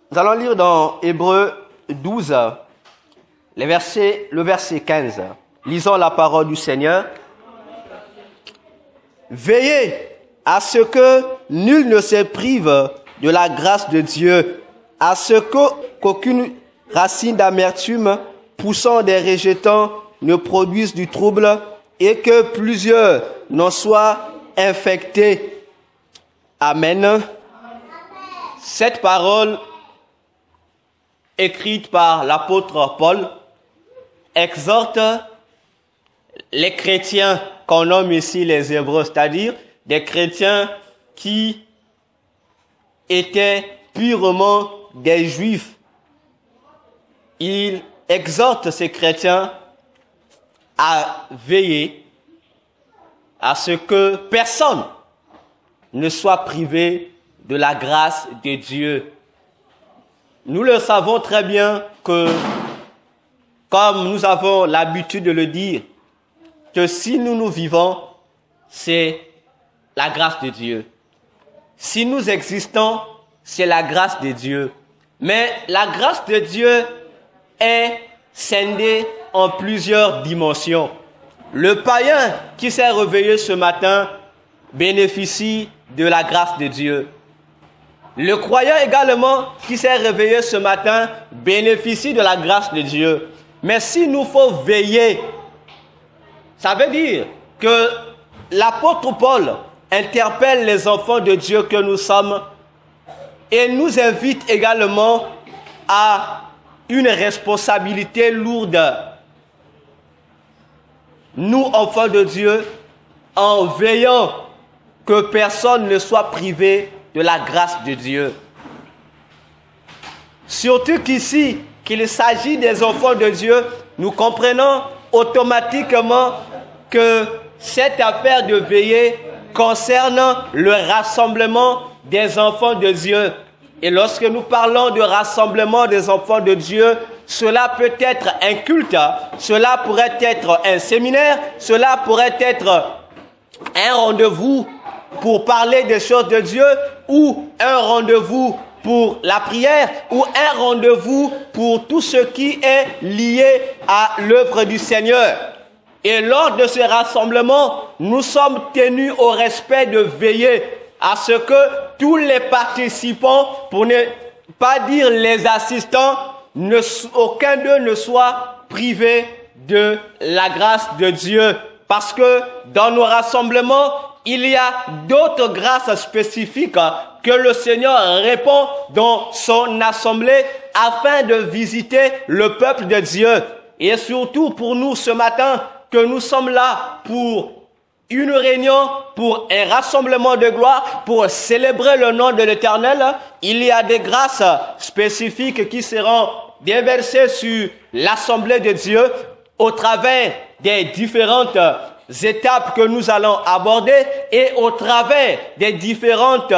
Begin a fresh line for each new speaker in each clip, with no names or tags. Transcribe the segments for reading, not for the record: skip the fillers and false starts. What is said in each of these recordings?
Nous allons lire dans Hébreux 12, le verset 15. Lisons la parole du Seigneur. Veillez à ce que nul ne se prive de la grâce de Dieu, à ce qu'aucune racine d'amertume poussant des rejetants ne produise du trouble et que plusieurs n'en soient infectés. Amen. Cette parole écrite par l'apôtre Paul exhorte les chrétiens qu'on nomme ici les Hébreux, c'est-à-dire des chrétiens qui étaient purement des Juifs. Il exhorte ces chrétiens à veiller à ce que personne ne soit privé de la grâce de Dieu. Nous le savons très bien que, comme nous avons l'habitude de le dire, que si nous vivons, c'est la grâce de Dieu. Si nous existons, c'est la grâce de Dieu. Mais la grâce de Dieu est scindée en plusieurs dimensions. Le païen qui s'est réveillé ce matin bénéficie de la grâce de Dieu. Le croyant également qui s'est réveillé ce matin bénéficie de la grâce de Dieu. Mais s'il nous faut veiller, ça veut dire que l'apôtre Paul interpelle les enfants de Dieu que nous sommes et nous invite également à une responsabilité lourde. Nous, enfants de Dieu, en veillant que personne ne soit privé de la grâce de Dieu. Surtout qu'ici, qu'il s'agit des enfants de Dieu, nous comprenons automatiquement que cette affaire de veiller concerne le rassemblement des enfants de Dieu. Et lorsque nous parlons de rassemblement des enfants de Dieu, cela peut être un culte, cela pourrait être un séminaire, cela pourrait être un rendez-vous pour parler des choses de Dieu, ou un rendez-vous pour la prière, ou un rendez-vous pour tout ce qui est lié à l'œuvre du Seigneur. Et lors de ce rassemblement, nous sommes tenus au respect de veiller à ce que tous les participants, pour ne pas dire les assistants, aucun d'eux ne soit privé de la grâce de Dieu. Parce que dans nos rassemblements, il y a d'autres grâces spécifiques que le Seigneur répand dans son assemblée afin de visiter le peuple de Dieu. Et surtout pour nous ce matin, que nous sommes là pour une réunion, pour un rassemblement de gloire, pour célébrer le nom de l'Éternel, il y a des grâces spécifiques qui seront déversées sur l'assemblée de Dieu au travers des différentes étapes que nous allons aborder et au travers des différentes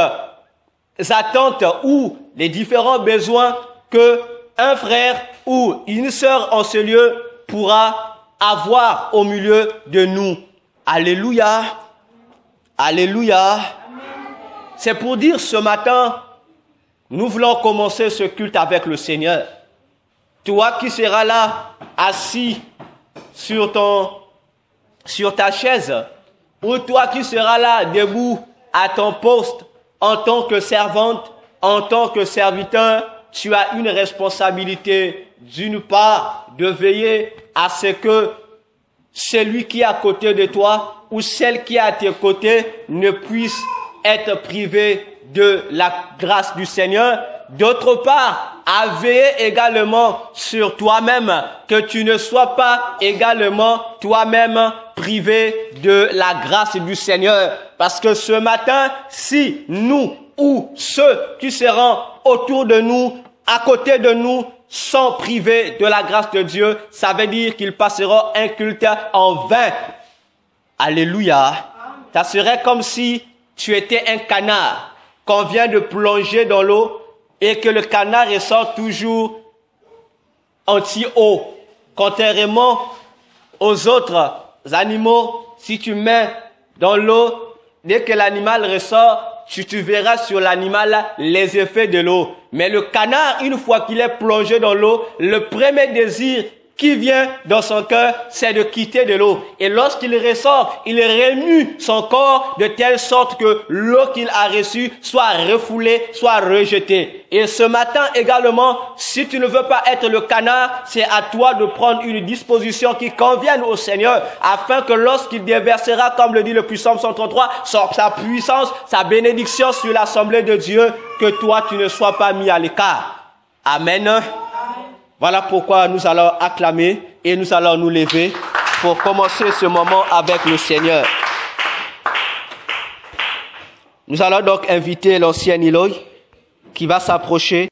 attentes ou les différents besoins que un frère ou une sœur en ce lieu pourra avoir au milieu de nous. Alléluia. Alléluia. C'est pour dire ce matin, nous voulons commencer ce culte avec le Seigneur. Toi qui seras là, assis sur ta chaise, ou toi qui seras là, debout à ton poste, en tant que servante, en tant que serviteur, tu as une responsabilité, d'une part, de veiller à ce que celui qui est à côté de toi ou celle qui est à tes côtés ne puisse être privé de la grâce du Seigneur. D'autre part, à veiller également sur toi-même, que tu ne sois pas également toi-même privé de la grâce du Seigneur. Parce que ce matin, si nous ou ceux qui seront autour de nous, à côté de nous, sont privés de la grâce de Dieu, ça veut dire qu'ils passeront un culte en vain. Alléluia. Ça serait comme si tu étais un canard qu'on vient de plonger dans l'eau et que le canard ressort toujours anti-eau. Contrairement aux autres animaux, si tu mets dans l'eau, dès que l'animal ressort, tu verras sur l'animal les effets de l'eau. Mais le canard, une fois qu'il est plongé dans l'eau, le premier désir qui vient dans son cœur, c'est de quitter de l'eau. Et lorsqu'il ressort, il remue son corps de telle sorte que l'eau qu'il a reçue soit refoulée, soit rejetée. Et ce matin également, si tu ne veux pas être le canard, c'est à toi de prendre une disposition qui convienne au Seigneur, afin que lorsqu'il déversera, comme le dit le Psaume 133, sa puissance, sa bénédiction sur l'assemblée de Dieu, que toi tu ne sois pas mis à l'écart. Amen. Voilà pourquoi nous allons acclamer et nous allons nous lever pour commencer ce moment avec le Seigneur. Nous allons donc inviter l'ancien Eloy qui va s'approcher.